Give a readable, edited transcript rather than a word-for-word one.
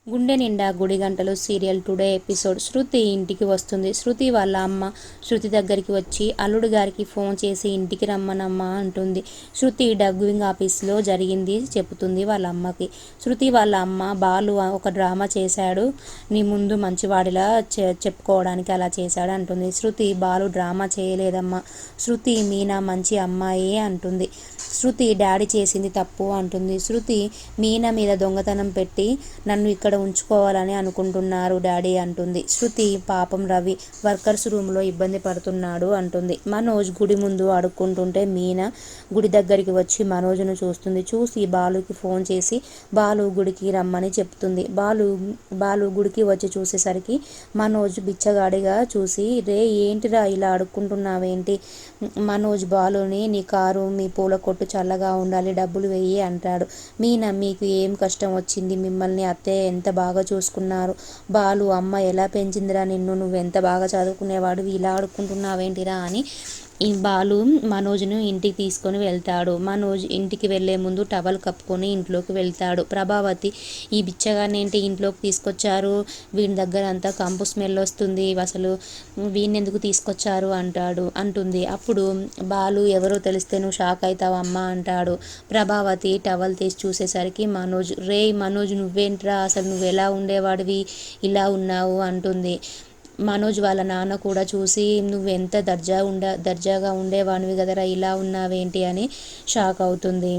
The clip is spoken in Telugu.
గుండె నిండా గుడి గంటలు సీరియల్ టుడే ఎపిసోడ్. శృతి ఇంటికి వస్తుంది. శృతి వాళ్ళ అమ్మ శృతి దగ్గరికి వచ్చి అల్లుడు గారికి ఫోన్ చేసి ఇంటికి రమ్మనమ్మా అంటుంది. శృతి డబ్బింగ్ ఆఫీస్లో జరిగింది చెబుతుంది వాళ్ళ అమ్మకి. శృతి వాళ్ళ అమ్మ బాలు ఒక డ్రామా చేశాడు, నీ ముందు మంచివాడిలా చెప్పుకోవడానికి అలా చేశాడు అంటుంది. శృతి బాలు డ్రామా చేయలేదమ్మా, శృతి మీనా మంచి అమ్మాయి అంటుంది. శృతి డాడీ చేసింది తప్పు అంటుంది. శృతి మీనా మీద దొంగతనం పెట్టి నన్ను ఇక్కడ ఉంచుకోవాలని అనుకుంటున్నారు డాడీ అంటుంది. శృతి పాపం రవి వర్కర్స్ రూమ్లో ఇబ్బంది పడుతున్నాడు అంటుంది. మనోజ్ గుడి ముందు అడుక్కుంటుంటే మీనా గుడి దగ్గరికి వచ్చి మనోజ్ను చూస్తుంది. చూసి బాలుకి ఫోన్ చేసి బాలు గుడికి రమ్మని చెప్తుంది. బాలు గుడికి వచ్చి చూసేసరికి మనోజ్ బిచ్చగాడిగా చూసి, రే ఏంటిరా ఇలా అడుక్కుంటున్నావేంటి? మనోజ్ బాలుని నీ కారు మీ పూల కొట్టు చల్లగా ఉండాలి, డబ్బులు వెయ్యి అంటాడు. మీనా మీకు ఏం కష్టం వచ్చింది? మిమ్మల్ని అత్తయ్య ఎంత బాగా చూసుకున్నారు. బాలు అమ్మ ఎలా పెంచిందిరా నిన్ను, నువ్వెంత బాగా చదువుకునేవాడు, ఇలా ఆడుకుంటున్నావేంటిరా అని ఈ బాలు మనోజ్ను ఇంటికి తీసుకొని వెళ్తాడు. మనోజ్ ఇంటికి వెళ్లే ముందు టవల్ కప్పుకొని ఇంట్లోకి వెళ్తాడు. ప్రభావతి ఈ బిచ్చగాన్ని ఇంట్లోకి తీసుకొచ్చారు, వీని దగ్గర అంతా కంపు స్మెల్ వస్తుంది, అసలు వీణెందుకు తీసుకొచ్చారు అంటుంది. అప్పుడు బాలు ఎవరో తెలిస్తే నువ్వు షాక్ అవుతావమ్మా అంటాడు. ప్రభావతి టవల్ తీసి చూసేసరికి మనోజ్ నువ్వేంట్రా, అసలు నువ్వు ఎలా ఉండేవాడివి, ఇలా ఉన్నావు అంటుంది. మనోజ్ వాళ్ళ నాన్న కూడా చూసి నువ్వెంత దర్జాగా ఉండేవాడివి కదరా, ఇలా ఉన్నావేంటి అని షాక్ అవుతుంది.